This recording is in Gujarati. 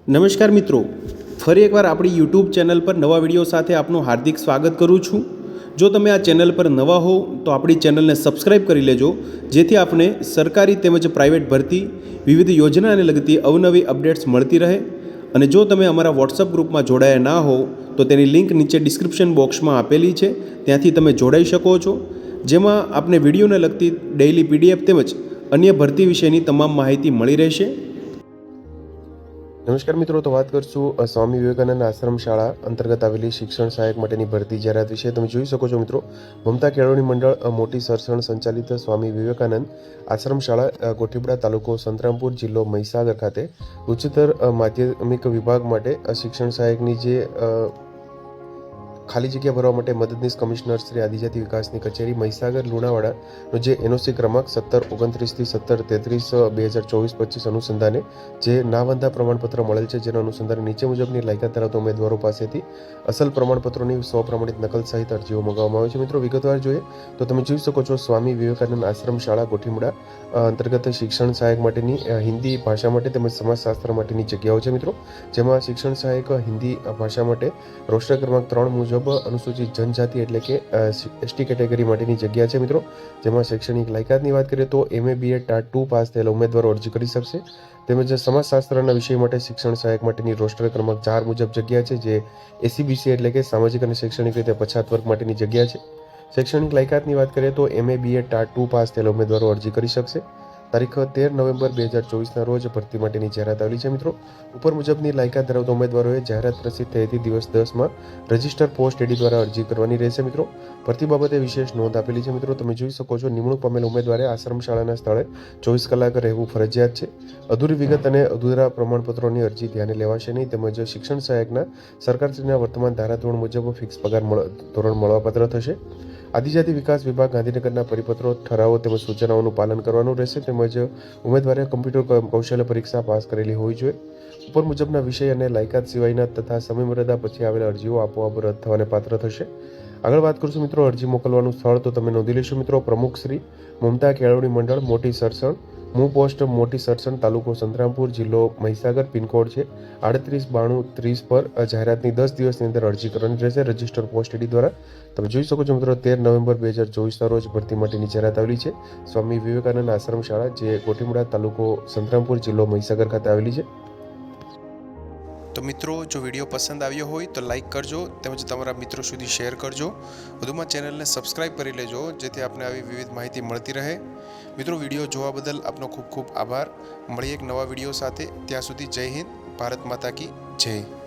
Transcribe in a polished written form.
નમસ્કાર મિત્રો, ફરી એકવાર આપણી યુટ્યુબ ચેનલ પર નવા વિડીયો સાથે આપનું હાર્દિક સ્વાગત કરું છું। જો તમે આ ચેનલ પર નવા હો તો આપણી ચેનલને સબસ્ક્રાઈબ કરી લેજો, જેથી આપને સરકારી તેમજ પ્રાઇવેટ ભરતી વિવિધ યોજનાને લગતી અવનવી અપડેટ્સ મળતી રહે। અને જો તમે અમારા વોટ્સઅપ ગ્રુપમાં જોડાયા ના હો તો તેની લિંક નીચે ડિસ્ક્રિપ્શન બોક્સમાં આપેલી છે, ત્યાંથી તમે જોડાઈ શકો છો, જેમાં આપને વિડીયોને લગતી ડેઇલી પીડીએફ તેમજ અન્ય ભરતી વિશેની તમામ માહિતી મળી રહેશે। નમસ્કાર મિત્રો, તો વાત કરશું સ્વામી વિવેકાનંદ આશ્રમ શાળા અંતર્ગત આવેલી શિક્ષણ સહાયક માટેની ભરતી જાહેરાત વિશે। તમે જોઈ શકો છો મિત્રો, મમતા કેળવણી મંડળ મોટી સરસણ સંચાલિત સ્વામી વિવેકાનંદ આશ્રમ શાળા ગોઠીબડા તાલુકો સંતરામપુર જિલ્લો મહીસાગર ખાતે ઉચ્ચતર માધ્યમિક વિભાગ માટે શિક્ષણ સહાયકની જે ખાલી જગ્યા ભરવા માટે મદદનીશ કમિશનર શ્રી આદિજાતિ વિકાસની કચેરી મહીસાગર લુણાવાડાનો જે એનઓસી ક્રમાંક 1729 થી 1733/2024-25 અનુસંધાને જે નાવંધા પ્રમાણપત્ર મળેલ છે, જેના અનુસંધાને નીચે મુજબની લાયકાત ધરાવતા ઉમેદવારો પાસેથી અસલ પ્રમાણપત્રોની સ્વપ્રમાણિત નકલ સહિત અરજીઓ મંગાવવામાં આવે છે। મિત્રો વિગતવાર જોઈએ તો તમે જોઈ શકો છો, સ્વામી વિવેકાનંદ આશ્રમ શાળા ગોઠીમડા અંતર્ગત શિક્ષણ સહાયક માટેની હિન્દી ભાષા માટે તેમજ સમાજશાસ્ત્ર માટેની જગ્યાઓ છે મિત્રો, જેમાં શિક્ષણ સહાયક હિન્દી ભાષા માટે રોસ્ટર ક્રમાંક 3 મુજબ અનુસૂચિત જનજાતિ એટલે કે એસટી કેટેગરી માટેની જગ્યા છે મિત્રો, જેમાં શૈક્ષણિક લાયકાતની વાત કરીએ તો MA BA ટાટ 2 પાસ થયેલા ઉમેદવારો અરજી કરી શકશે। તેમજ સમાજશાસ્ત્રના વિષય માટે શિક્ષણ સહાયક માટેની રોસ્ટર ક્રમાંક 4 મુજબ જગ્યા છે, જે SCBC એટલે કે સામાજિક અને શૈક્ષણિક રીતે પછાત વર્ગ માટેની જગ્યા છે। શૈક્ષણિક લાયકાતની વાત કરીએ તો MA BA ટાટ 2 પાસ થયેલા ઉમેદવારો અરજી કરી શકશે। તારીખ 13 નવેમ્બર 2024ના રોજ ભરતી માટેની જાહેરાત આવેલી છે મિત્રો। ઉપર મુજબની લાયકાત ધરાવતા ઉમેદવારોએ જાહેરાત પ્રસિદ્ધ થયેથી દિવસ 10માં રજિસ્ટર પોસ્ટ એડી દ્વારા અરજી કરવાની રહેશે મિત્રો। ભરતી બાબતે વિશેષ નોંધ આપેલી છે મિત્રો, તમે જોઈ શકો છો, નિમણૂક પામેલ ઉમેદવારે આશ્રમ શાળાના સ્થળે 24 કલાક રહેવું ફરજિયાત છે। અધૂરી વિગત અને અધૂરા પ્રમાણપત્રોની અરજી ધ્યાને લેવાશે નહીં। તેમજ શિક્ષણ સહાયકના સરકારશ્રીના વર્તમાન ધારાધોરણ મુજબ ફિક્સ પગાર ધોરણ મળવાપાત્ર થશે। આદિજાતિ વિકાસ વિભાગ ગાંધીનગરના પરિપત્રો, ઠરાવો તેમજ સૂચનાઓનું પાલન કરવાનું રહેશે। તેમજ ઉમેદવારે કમ્પ્યુટર કૌશલ્ય પરીક્ષા પાસ કરેલી હોવી જોઈએ। ઉપર મુજબના વિષય અને લાયકાત સિવાયના તથા સમયમર્યાદા પછી આવેલા અરજીઓ આપોઆપ રદ થવાને પાત્ર થશે। આગળ વાત કરશું મિત્રો અરજી મોકલવાનું સ્થળ, તો તમે નોંધી લેશો મિત્રો, પ્રમુખ શ્રી મમતા કેળવણી મંડળ મોટી સરસણ, મૂ પોસ્ટ મોટી સરસણ, તાલુકો સંતરામપુર, જિલ્લો મહીસાગર, પિનકોડ છે 389230 પર જાહેરાતની 10 દિવસની અંદર અરજી કરવાની રહેશે રજિસ્ટર પોસ્ટ એડી દ્વારા। તમે જોઈ શકો છો મિત્રો, 13 નવેમ્બર 2024ના રોજ ભરતી માટેની જાહેરાત આવેલી છે। સ્વામી વિવેકાનંદ આશ્રમ શાળા જે ગોઠીમડા તાલુકો સંતરામપુર જિલ્લો મહીસાગર ખાતે આવેલી છે। તો મિત્રો, જો વિડીયો પસંદ આવ્યો હોય તો લાઇક કરજો, તેમજ તમારા મિત્રો સુધી શેર કરજો। વધુમાં ચેનલને સબસ્ક્રાઈબ કરી લેજો, જેથી આપને આવી વિવિધ માહિતી મળતી રહે। મિત્રો, વિડીયો જોવા બદલ આપનો ખૂબ ખૂબ આભાર। મળીએ એક નવા વિડીયો સાથે, ત્યાં સુધી જય હિન્દ, ભારત માતા કી જય।